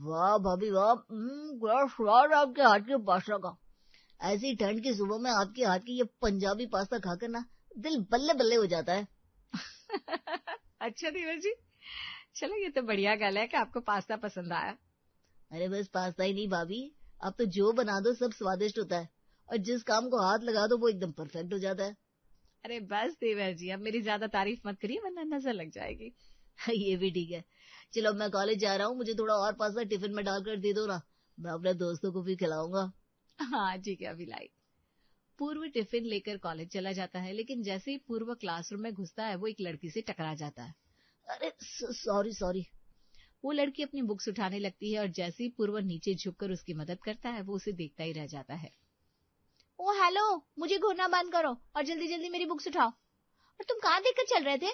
वाह भाभी वाह, बड़ा स्वाद आपके हाथ के पास्ता का। ऐसी ठंड की सुबह में आपके हाथ की ये पंजाबी पास्ता खाकर ना दिल बल्ले बल्ले हो जाता है। अच्छा देवर जी, चलो ये तो बढ़िया गल है कि आपको पास्ता पसंद आया। अरे बस पास्ता ही नहीं भाभी, अब तो जो बना दो सब स्वादिष्ट होता है, और जिस काम को हाथ लगा दो वो एकदम परफेक्ट हो जाता है। अरे बस देवर जी, अब मेरी ज्यादा तारीफ मत करिए वरना नजर लग जाएगी। ये भी ठीक है। चलो मैं कॉलेज जा रहा हूँ, मुझे थोड़ा और पास्ता टिफिन में डालकर दे दो ना, मैं अपने दोस्तों को भी खिलाऊंगा। हाँ ठीक है, अभी लाई। पूर्व टिफिन लेकर कॉलेज चला जाता है, लेकिन जैसे ही पूर्व क्लासरूम में घुसता है वो एक लड़की से टकरा जाता है। अरे सॉरी सॉरी। वो लड़की अपनी बुक्स उठाने लगती है और जैसे ही पूर्व नीचे झुककर उसकी मदद करता है वो उसे देखता ही रह जाता है। ओ हेलो, मुझे घूरना बंद करो और जल्दी जल्दी मेरी बुक्स उठाओ। और तुम कहाँ देखकर चल रहे थे?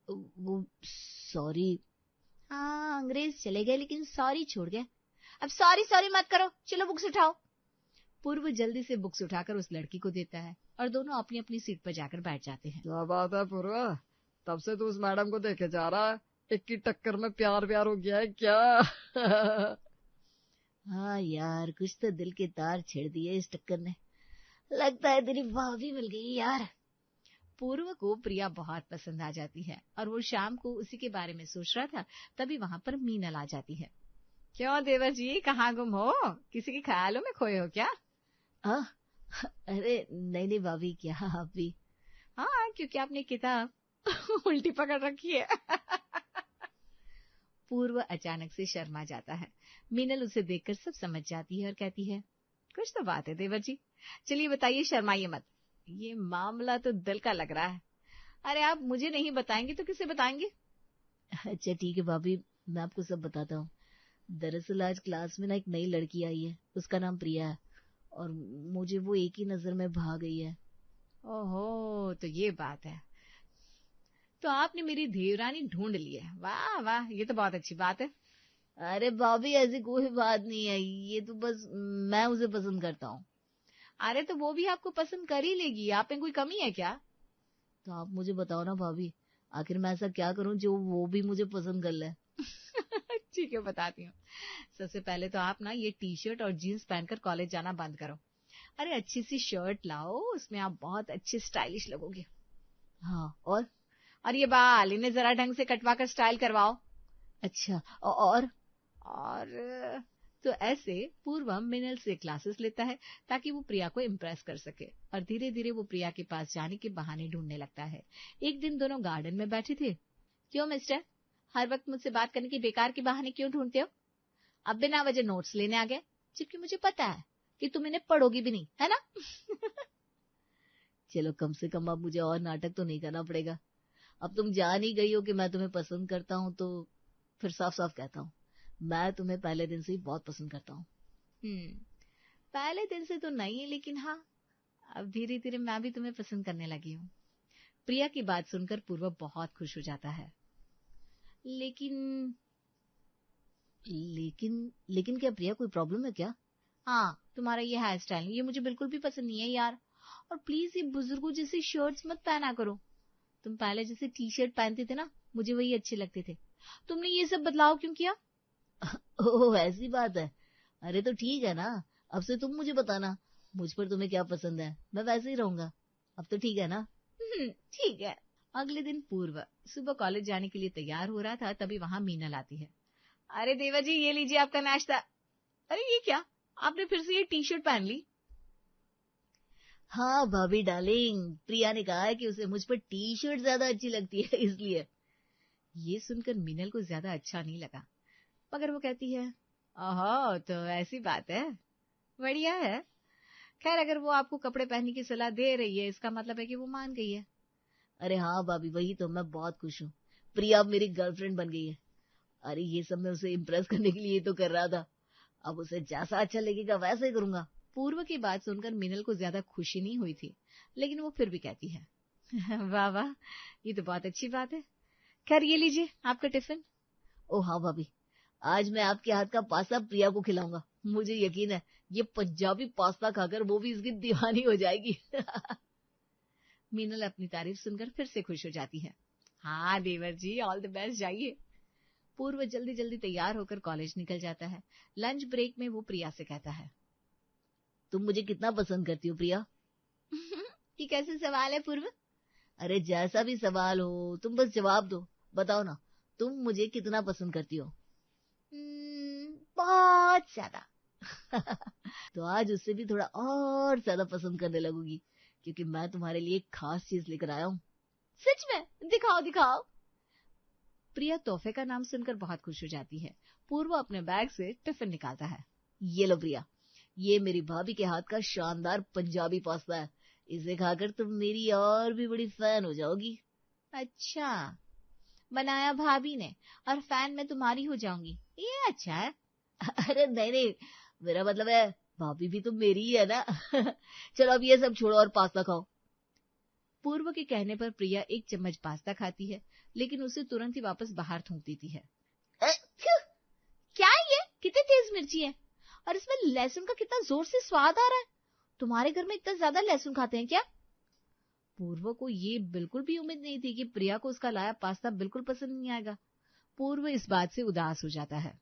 वो सॉरी। हाँ, अंग्रेज चले गए लेकिन सॉरी छोड़ गए। अब सॉरी सॉरी मत करो, चलो बुक्स उठाओ। पूर्व जल्दी से बुक्स उठाकर उस लड़की को देता है और दोनों अपनी अपनी सीट पर जाकर बैठ जाते हैं। क्या बात है पूर्व, तब से तू उस मैडम को देखे जा रहा है, एक की टक्कर में प्यार प्यार हो गया है क्या? हाँ यार, कुछ तो दिल के तार छेड़ दिए इस टक्कर ने। लगता है तेरी भाभी मिल गई यार। पूर्व को प्रिया बहुत पसंद आ जाती है और वो शाम को उसी के बारे में सोच रहा था, तभी वहां पर मीनल आ जाती है। क्यों देवर जी, कहाँ गुम हो? किसी के ख्यालों में खोए हो क्या? हाँ, अरे नहीं नहीं भाभी, क्या आप भी? हाँ, क्योंकि आपने किताब उल्टी पकड़ रखी है। पूर्व अचानक से शर्मा जाता है। मीनल उसे देखकर सब समझ जाती है और कहती है, कुछ तो बात है देवर जी, चलिए बताइए, शर्माइए मत। ये मामला तो दिल का लग रहा है। अरे आप मुझे नहीं बताएंगे तो किसे बताएंगे? अच्छा ठीक है भाभी, मैं आपको सब बताता हूँ। दरअसल आज क्लास में ना एक नई लड़की आई है, उसका नाम प्रिया है, और मुझे वो एक ही नजर में भा गई है। ओहो, तो ये बात है। तो आपने मेरी देवरानी ढूंढ ली है। वाह वाह, ये तो बहुत अच्छी बात है। अरे भाभी ऐसी कोई बात नहीं है, ये तो बस मैं उसे पसंद करता हूँ। अरे तो वो भी आपको पसंद कर ही लेगी, आप में कोई कमी है क्या? तो आप मुझे बताओ ना भाभी, आखिर मैं ऐसा क्या करूँ जो वो भी मुझे पसंद कर ले? ठीक है, बताती हूँ। सबसे पहले तो आप ना ये टी शर्ट और जीन्स पहनकर कॉलेज जाना बंद करो। अरे अच्छी सी शर्ट लाओ, उसमें आप बहुत अच्छे स्टाइलिश लगोगे। हाँ और ये बाल इन्हें जरा ढंग से कटवा कर स्टाइल करवाओ। अच्छा और तो ऐसे पूर्वम मिनल से क्लासेस लेता है ताकि वो प्रिया को इम्प्रेस कर सके, और धीरे धीरे वो प्रिया के पास जाने के बहाने ढूंढने लगता है। एक दिन दोनों गार्डन में बैठे थे। क्यों मिस्टर, हर वक्त मुझसे बात करने के बेकार के बहाने क्यों ढूंढते हो? अब बिना वजह नोट्स लेने आ गए, जबकि मुझे पता है कि तुम इन्हें पढ़ोगी भी नहीं, है ना? चलो कम से कम अब मुझे और नाटक तो नहीं करना पड़ेगा। अब तुम जान ही गई हो कि मैं तुम्हें पसंद करता हूँ, तो फिर साफ साफ कहता हूँ, मैं तुम्हें पहले दिन से ही बहुत पसंद करता हूँ। पहले दिन से तो नहीं, लेकिन हाँ, अब धीरे धीरे मैं भी तुम्हें पसंद करने लगी हूँ। प्रिया की बात सुनकर पूर्व बहुत खुश हो जाता है। लेकिन लेकिन क्या प्रिया, कोई प्रॉब्लम है क्या? हाँ, तुम्हारा ये हेयर स्टाइल ये मुझे बिल्कुल भी पसंद नहीं है यार। और प्लीज ये बुजुर्गों जैसी शर्ट्स मत पहना करो। तुम पहले जैसे टी शर्ट पहनते थे ना, मुझे वही अच्छे लगते थे। तुमने ये सब बदलाव क्यों किया? ओह ऐसी बात है। अरे तो ठीक है ना, अब से तुम मुझे बताना मुझ पर तुम्हें क्या पसंद है, मैं वैसे ही रहूंगा। अब तो ठीक है ना? ठीक है। अगले दिन पूर्व सुबह कॉलेज जाने के लिए तैयार हो रहा था, तभी वहां मीनल आती है। अरे देवा जी, ये लीजिए आपका नाश्ता। अरे ये क्या, आपने फिर से ये टी शर्ट पहन ली? हाँ भाभी डार्लिंग, प्रिया ने कहा है कि उसे मुझ पर टी शर्ट ज्यादा अच्छी लगती है, इसलिए। ये सुनकर मीनल को ज्यादा अच्छा नहीं लगा, मगर वो कहती है, ओहो तो ऐसी बात है, बढ़िया है। खैर, अगर वो आपको कपड़े पहनने की सलाह दे रही है, इसका मतलब है कि वो मान गई है। अरे हाँ भाभी, वही तो, मैं बहुत खुश हूँ। प्रिया अब मेरी गर्लफ्रेंड बन गई है। अरे ये सब मैं उसे इम्प्रेस करने के लिए तो कर रहा था, अब उसे जैसा अच्छा लगेगा वैसा ही करूंगा। पूर्व की बात सुनकर मीनल को ज्यादा खुशी नहीं हुई थी, लेकिन वो फिर भी कहती है, वाह वाह, ये तो बहुत अच्छी बात है। खैर, ये लीजिए आपका टिफिन। ओ हाँ भाभी, आज मैं आपके हाथ का पास्ता प्रिया को खिलाऊंगा। मुझे यकीन है ये पंजाबी पास्ता खाकर वो भी इसकी दीवानी हो जाएगी। मीनल अपनी तारीफ सुनकर फिर से खुश हो जाती है। हाँ देवर जी, ऑल द बेस्ट, जाइए। पूर्व जल्दी जल्दी तैयार होकर कॉलेज निकल जाता है। लंच ब्रेक में वो प्रिया से कहता है, तुम मुझे कितना पसंद करती हो प्रिया? ये कैसे सवाल है पूर्व? अरे जैसा भी सवाल हो तुम बस जवाब दो। बताओ ना, तुम मुझे कितना पसंद करती हो? बहुत ज्यादा। तो आज उससे भी थोड़ा और ज्यादा पसंद करने लगूंगी, क्योंकि मैं तुम्हारे लिए एक खास चीज लेकर आया हूँ। सच में? दिखाओ दिखाओ। प्रिया तोहफे का नाम सुनकर बहुत खुश हो जाती है। पूर्व अपने बैग से टिफिन निकालता है। ये लो प्रिया, ये मेरी भाभी के हाथ का शानदार पंजाबी पास्ता है। इसे खाकर तुम मेरी और भी बड़ी फैन हो जाओगी। अच्छा, बनाया भाभी ने और फैन मैं तुम्हारी हो जाऊंगी, ये अच्छा है। अरे नहीं नहीं, मेरा मतलब है भाभी भी तो मेरी ही है ना। चलो अब ये सब छोड़ो और पास्ता खाओ। पूर्व के कहने पर प्रिया एक चम्मच पास्ता खाती है, लेकिन उसे तुरंत ही वापस बाहर थूक देती है। क्या है ये? कितनी तेज मिर्ची है, और इसमें लहसुन का कितना जोर से स्वाद आ रहा है। तुम्हारे घर में इतना ज्यादा लहसुन खाते हैं क्या? पूर्व को ये बिल्कुल भी उम्मीद नहीं थी कि प्रिया को उसका लाया पास्ता बिल्कुल पसंद नहीं आएगा। पूर्व इस बात से उदास हो जाता है।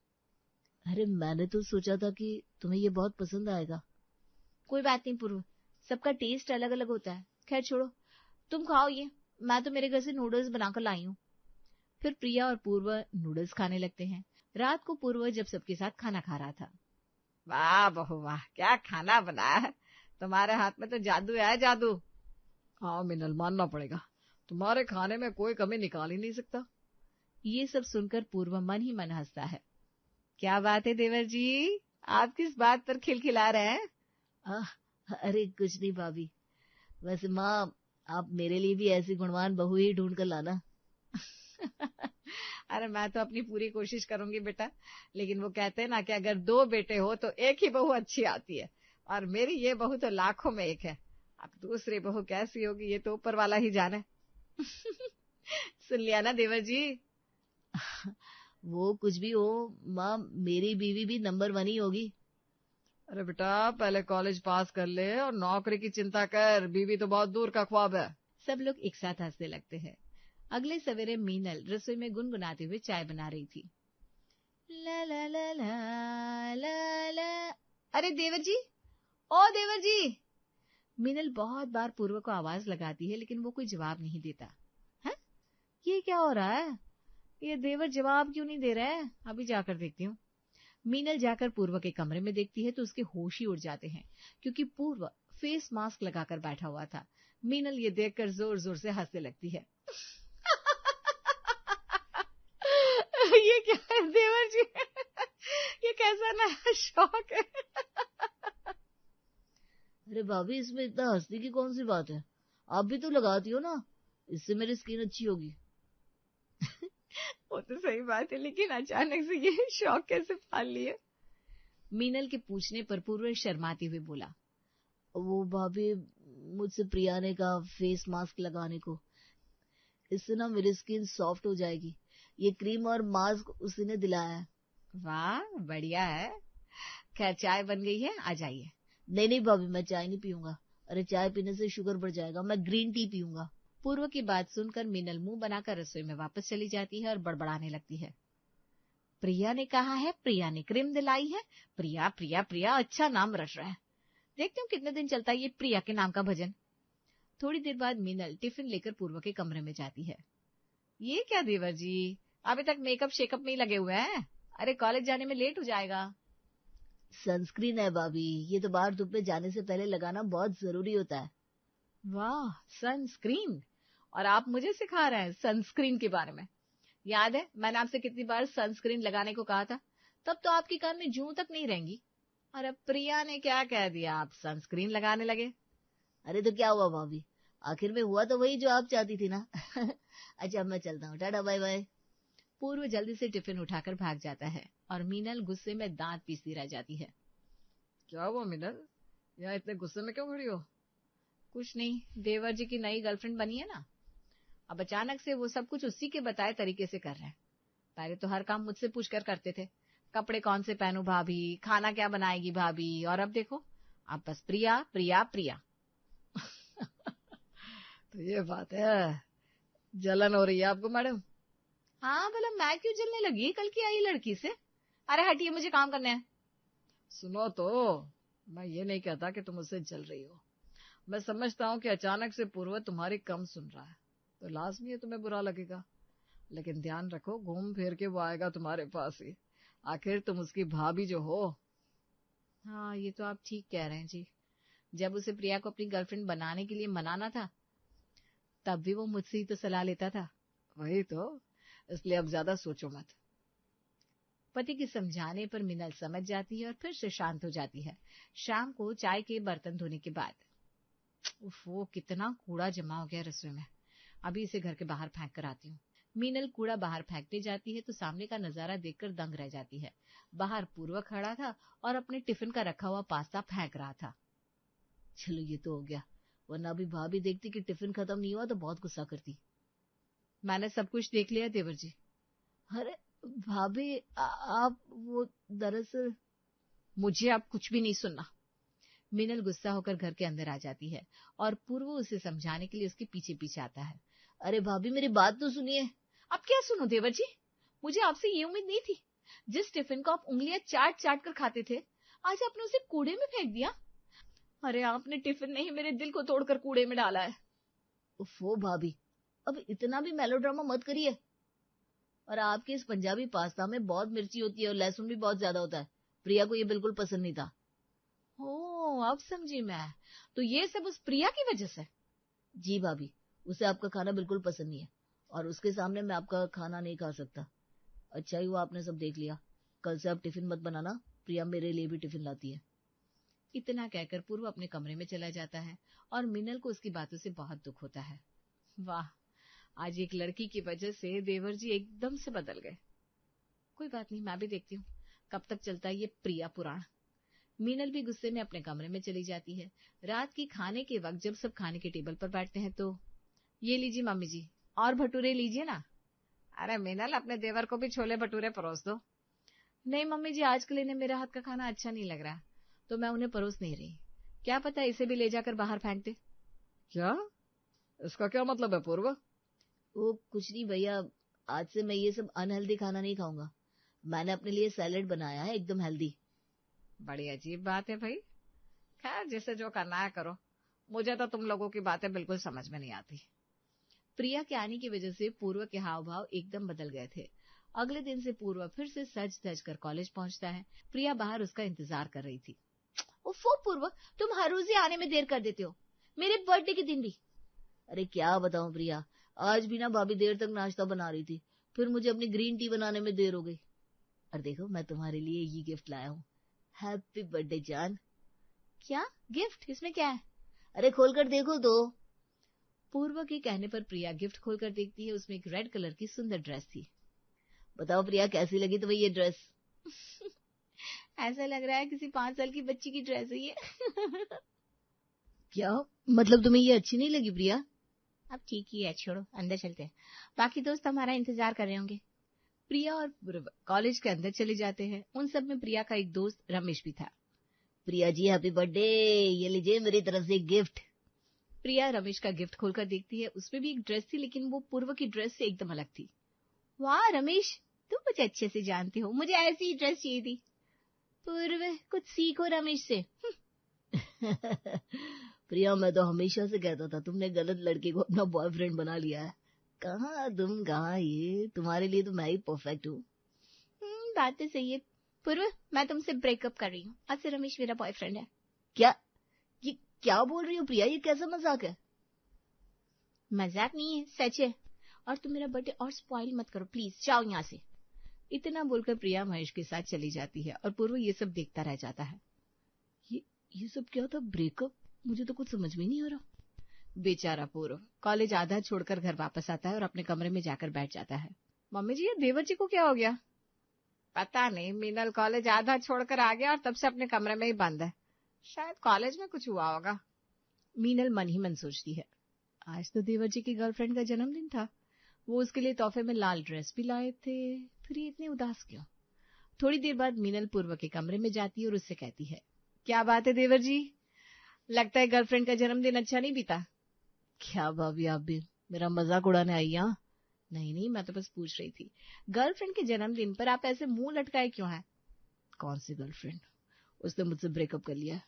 अरे मैंने तो सोचा था कि तुम्हें ये बहुत पसंद आएगा। कोई बात नहीं पूर्व, सबका टेस्ट अलग अलग होता है। खैर छोड़ो, तुम खाओ ये, मैं तो मेरे घर से नूडल्स बनाकर लाई हूँ। फिर प्रिया और पूर्व नूडल्स खाने लगते हैं। रात को पूर्व जब सबके साथ खाना खा रहा था। वाह बहू वाह, क्या खाना बनाया है, तुम्हारे हाथ में तो जादू है, जादू। हाँ मिनल, मानना पड़ेगा, तुम्हारे खाने में कोई कमी निकाल ही नहीं सकता। ये सब सुनकर पूर्व मन ही मन हंसता है। क्या बात है देवर जी, आप किस बात पर खिलखिला रहे हैं? अरे कुछ नहीं भाभी, वैसे माँ आप मेरे लिए भी ऐसी गुणवान बहू ही ढूंढ कर लाना। अरे मैं तो अपनी पूरी कोशिश करूंगी बेटा, लेकिन वो कहते हैं ना कि अगर 2 बेटे हो तो एक ही बहू अच्छी आती है, और मेरी ये बहू तो लाखों में एक है। अब दूसरी बहू कैसी होगी ये तो ऊपर वाला ही जाने। सुन लिया ना देवर जी। वो कुछ भी हो माँ, मेरी बीवी भी नंबर 1 ही होगी। अरे बेटा पहले कॉलेज पास कर ले और नौकरी की चिंता कर, बीवी तो बहुत दूर का ख्वाब है। सब लोग एक साथ हंसने लगते हैं। अगले सवेरे मीनल रसोई में गुनगुनाते हुए चाय बना रही थी। ला ला ला ला ला ला। अरे देवर जी, ओ देवर जी। मीनल बहुत बार पूर्व को आवाज लगाती है, लेकिन वो कोई जवाब नहीं देता है। ये क्या हो रहा है? ये देवर जवाब क्यों नहीं दे रहा है? अभी जाकर देखती हूँ। मीनल जाकर पूर्व के कमरे में देखती है तो उसके होश ही उड़ जाते हैं, क्योंकि पूर्व फेस मास्क लगाकर बैठा हुआ था। मीनल ये देखकर जोर जोर से हंसने लगती है। ये क्या है देवर जी? ये कैसा नया शौक है? अरे भाभी, इसमें इतना हंसने की कौन सी बात है? आप भी तो लगाती हो ना, इससे मेरी स्किन अच्छी होगी। वो तो सही बात है, लेकिन अचानक से ये शौक कैसे पाल लिए? मीनल के पूछने पर पूर्व शर्माते हुए बोला, वो भाभी, मुझसे प्रिया ने कहा फेस मास्क लगाने को, इससे ना मेरी स्किन सॉफ्ट हो जाएगी। ये क्रीम और मास्क उसी ने दिलाया है। वाह बढ़िया है। खैर चाय बन गई है, आ जाइए। नहीं नहीं भाभी, मैं चाय नहीं पीऊंगा। अरे चाय पीने से शुगर बढ़ जाएगा, मैं ग्रीन टी पीऊंगा। पूर्व की बात सुनकर मीनल मुंह बनाकर रसोई में वापस चली जाती है और बड़बड़ाने लगती है। प्रिया ने कहा है, प्रिया ने क्रीम दिलाई है, प्रिया प्रिया प्रिया, अच्छा नाम रट रहा है। देखती हूँ कितने दिन चलता है ये प्रिया के नाम का भजन। थोड़ी देर बाद मीनल टिफिन लेकर पूर्व के कमरे में जाती है। ये क्या देवर जी, अभी तक मेकअप शेकअप में ही लगे हुए हैं? अरे कॉलेज जाने में लेट हो जाएगा। सनस्क्रीन है भाभी, ये तो बाहर धूप में जाने से पहले लगाना बहुत जरूरी होता है। वाह, सनस्क्रीन! और आप मुझे सिखा रहे हैं सनस्क्रीन के बारे में? याद है मैंने आपसे कितनी बार सनस्क्रीन लगाने को कहा था? तब तो आपकी कान में जूं तक नहीं रहेंगी। और अब प्रिया ने क्या कह दिया, आप सनस्क्रीन लगाने लगे? अरे तो क्या हुआ भाभी, आखिर में हुआ तो वही जो आप चाहती थी ना। अच्छा मैं चलता हूँ, टाटा बाय बाय। पूर्व जल्दी से टिफिन उठाकर भाग जाता है और मीनल गुस्से में दांत पीसती रह जाती है। क्या हुआ मिनल, यहाँ इतने गुस्से में क्यों खड़ी हो? कुछ नहीं, देवर जी की नई गर्लफ्रेंड बनी है ना, अब अचानक से वो सब कुछ उसी के बताए तरीके से कर रहे हैं। पहले तो हर काम मुझसे पूछकर करते थे, कपड़े कौन से पहनूं भाभी, खाना क्या बनाएगी भाभी, और अब देखो अब बस प्रिया प्रिया प्रिया। तो ये बात है, जलन हो रही है आपको मैडम? हाँ भला मैं क्यों जलने लगी कल की आई लड़की से? अरे हटिए, मुझे काम करना है। सुनो तो, मैं ये नहीं कहता कि तुम उससे जल रही हो। मैं समझता हूँ कि अचानक से पूर्व तुम्हारी कम सुन रहा है तो लाजमी है तुम्हें बुरा लगेगा, लेकिन ध्यान रखो घूम फिर के वो आएगा तुम्हारे पास ही। आखिर तुम उसकी भाभी जो हो। हाँ, ये तो आप ठीक कह रहे हैं जी। जब उसे प्रिया को अपनी गर्लफ्रेंड बनाने के लिए मनाना था तब भी वो मुझसे ही तो सलाह लेता था। वही तो, इसलिए अब ज्यादा सोचो मत। पति के समझाने पर मिनल समझ जाती है और फिर से शांत हो जाती है। शाम को चाय के बर्तन धोने के बाद, वो कितना कूड़ा जमा हो गया रसोई में, अभी इसे घर के बाहर फेंक कर आती हूँ। मीनल कूड़ा बाहर फेंकने जाती है तो सामने का नजारा देखकर दंग रह जाती है। बाहर पूर्व खड़ा था और अपने टिफिन का रखा हुआ पास्ता फेंक रहा था। चलो ये तो हो गया, वरना अभी भाभी देखती कि टिफिन खत्म नहीं हुआ तो बहुत गुस्सा करती। मैंने सब कुछ देख लिया देवर जी। अरे भाभी आप वो दरअसल। मुझे अब कुछ भी नहीं सुनना। मिनल गुस्सा होकर घर के अंदर आ जाती है और पूर्व उसे समझाने के लिए उसके पीछे पीछे आता है। अरे भाभी मेरी बात तो सुनिए। अब क्या सुनो देवर जी, मुझे आपसे ये उम्मीद नहीं थी। जिस टिफिन को आप उंगलियां चाट चाट कर खाते थे, आज आपने उसे कूड़े में फेंक दिया। अरे आपने टिफिन नहीं मेरे दिल को तोड़कर कूड़े में डाला है। उफ़ो भाभी, अब इतना भी मेलोड्रामा मत करिए। और आपके इस पंजाबी पास्ता में बहुत मिर्ची होती है और लहसुन भी बहुत ज्यादा होता है। प्रिया को ये बिल्कुल पसंद नहीं था। ओह, अब समझी मैं। तो ये सब उस प्रिया की वजह से? जी भाभी, उसे आपका खाना बिल्कुल पसंद नहीं है और उसके सामने मैं आपका खाना नहीं खा सकता। अच्छा ही हुआ आपने सब देख लिया। कल से आप टिफिन मत बनाना, प्रिया मेरे लिए भी टिफिन लाती है। इतना कहकर पूर्व अपने कमरे में चला जाता है और मिनल को उसकी बातों से बहुत दुख होता है। वाह, आज एक लड़की की वजह से देवर जी एकदम से बदल गए। कोई बात नहीं, मैं भी देखती हूँ कब तक चलता है ये प्रिया पुराण। मीनल भी गुस्से में अपने कमरे में चली जाती है। रात की खाने के वक्त जब सब खाने के टेबल पर बैठते हैं तो, ये लीजिए मम्मी जी, और भटूरे लीजिए ना। अरे मीनल, अपने देवर को भी छोले भटूरे परोस दो। नहीं मम्मी जी, आजकल इन्हें मेरा हाथ का खाना अच्छा नहीं लग रहा, तो मैं उन्हें परोस नहीं रही। क्या पता इसे भी ले जाकर बाहर फेंक दे। क्या? इसका क्या मतलब है पूर्व? वो कुछ नहीं भैया, आज से मैं ये सब अनहेल्दी खाना नहीं खाऊंगा। मैंने अपने लिए सैलेड बनाया है, एकदम हेल्दी। बड़ी अजीब बात है भाई। खैर, जिसे जो करना है करो। मुझे तो तुम लोगों की बातें बिल्कुल समझ में नहीं आती। प्रिया के आने की वजह से पूर्व के हाव भाव एकदम बदल गए थे। अगले दिन से पूर्व फिर से सज धज कर कॉलेज पहुंचता है। प्रिया बाहर उसका इंतजार कर रही थी। उफ़ो पूर्व, तुम हर रोज ही आने में देर कर देते हो, मेरे बर्थडे के दिन भी। अरे क्या बताऊं प्रिया, आज भी ना भाभी देर तक नाश्ता बना रही थी, फिर मुझे अपनी ग्रीन टी बनाने में देर हो गई। और देखो मैं तुम्हारे लिए ये गिफ्ट लाया हूँ। हैप्पी बर्थडे जान। क्या गिफ्ट? इसमें क्या है? अरे खोलकर देखो तो। पूर्व के कहने पर प्रिया गिफ्ट खोलकर देखती है। उसमें एक रेड कलर की सुंदर ड्रेस थी। बताओ प्रिया, कैसी लगी तुम्हें ये ड्रेस? ऐसा लग रहा है किसी 5 साल की बच्ची की ड्रेस है ये। क्या मतलब, तुम्हें ये अच्छी नहीं लगी प्रिया? अब ठीक ही है, छोड़ो, अंदर चलते हैं, बाकी दोस्त हमारा इंतजार कर रहे होंगे। प्रिया और पूर्व कॉलेज के अंदर चले जाते हैं। उन सब में प्रिया का एक दोस्त रमेश भी था। प्रिया जी हैप्पी बर्थडे, ये लीजिए मेरी तरफ से एक गिफ्ट। प्रिया रमेश का गिफ्ट खोलकर देखती है। उसमें भी एक ड्रेस थी, लेकिन वो पूर्व की ड्रेस से एकदम अलग थी। वाह रमेश, तुम मुझे अच्छे से जानते हो, मुझे ऐसी ही ड्रेस चाहिए थी। पूर्व, कुछ सीखो रमेश से। प्रिया, मैं तो हमेशा से कहता था तुमने गलत लड़के को अपना बॉयफ्रेंड बना लिया है। कहाँ तुम, कहाँ ये, तुम्हारे लिए तो मैं ही परफेक्ट हूँ। बात तो सही है पूर्व, मैं तुमसे ब्रेकअप कर रही हूँ, आज से रमेश मेरा बॉयफ्रेंड है। क्या? ये क्या बोल रही हो प्रिया, ये कैसा मजाक है? मजाक नहीं है, सच है। और तुम मेरा बर्थडे और स्पॉइल मत करो प्लीज, जाओ यहाँ से। इतना बोलकर प्रिया महेश के साथ चली जाती है और पूर्व ये सब देखता रह जाता है। ये सब क्या था? ब्रेकअप? मुझे तो कुछ समझ में नहीं आ रहा। बेचारा पूर्व कॉलेज आधा छोड़कर घर वापस आता है और अपने कमरे में जाकर बैठ जाता है। मम्मी जी, ये देवर जी को क्या हो गया? पता नहीं, मीनल कॉलेज आधा छोड़कर आ गया और तब से अपने कमरे में ही बंद है। शायद कॉलेज में कुछ हुआ होगा। मीनल मन ही मन सोचती है, आज तो देवर जी की गर्लफ्रेंड का जन्मदिन था, वो उसके लिए तोहफे में लाल ड्रेस भी लाए थे, फिर ये इतने उदास क्यों? थोड़ी देर बाद मीनल पूर्व के कमरे में जाती है और उससे कहती है, क्या बात है देवर जी, लगता है गर्लफ्रेंड का जन्मदिन अच्छा नहीं बीता। क्या भाभी, आप भी मेरा मजाक उड़ाने आई? यहाँ नहीं नहीं, मैं तो बस पूछ रही थी, गर्लफ्रेंड के जन्मदिन पर आप ऐसे मुंह लटकाए क्यों है? कौन सी गर्लफ्रेंड? उसने मुझसे ब्रेकअप कर लिया है,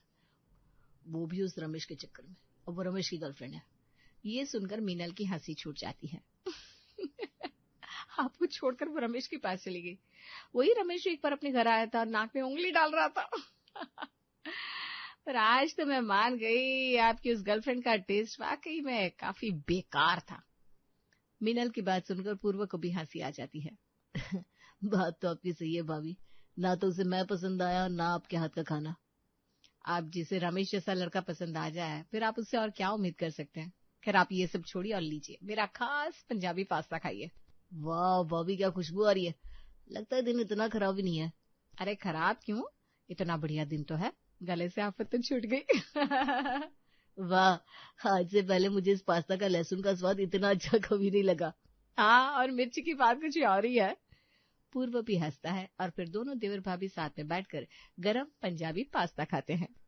वो भी उस रमेश के चक्कर में। अब वो रमेश की गर्लफ्रेंड है। ये सुनकर मीनल की हंसी छूट जाती है। आपको छोड़कर वो रमेश के पास चली गई। वही रमेश जो एक बार अपने घर आया था और नाक में उंगली डाल रहा था। पर आज तो मैं मान गई, आपकी उस गर्लफ्रेंड का टेस्ट वाकई में काफी बेकार था। मीनल की बात सुनकर पूर्व को भी हंसी आ जाती है। बात तो आपकी सही है भाभी, ना तो उसे मैं पसंद आया ना आपके हाथ का खाना। आप जिसे रमेश जैसा लड़का पसंद आ जाए, फिर आप उससे और क्या उम्मीद कर सकते हैं। खैर आप ये सब छोड़िए और लीजिए मेरा खास पंजाबी पास्ता खाइए। वाह भाभी, क्या खुशबू आ रही है। लगता है दिन इतना खराब ही नहीं है। अरे खराब क्यों, इतना बढ़िया दिन तो है। गले से आफत तो छूट गई। वाह, आज से पहले मुझे इस पास्ता का लहसुन का स्वाद इतना अच्छा कभी नहीं लगा। हाँ, और मिर्ची की बात कुछ और ही है। पूर्व भी हंसता है और फिर दोनों देवर भाभी साथ में बैठकर गरम पंजाबी पास्ता खाते हैं।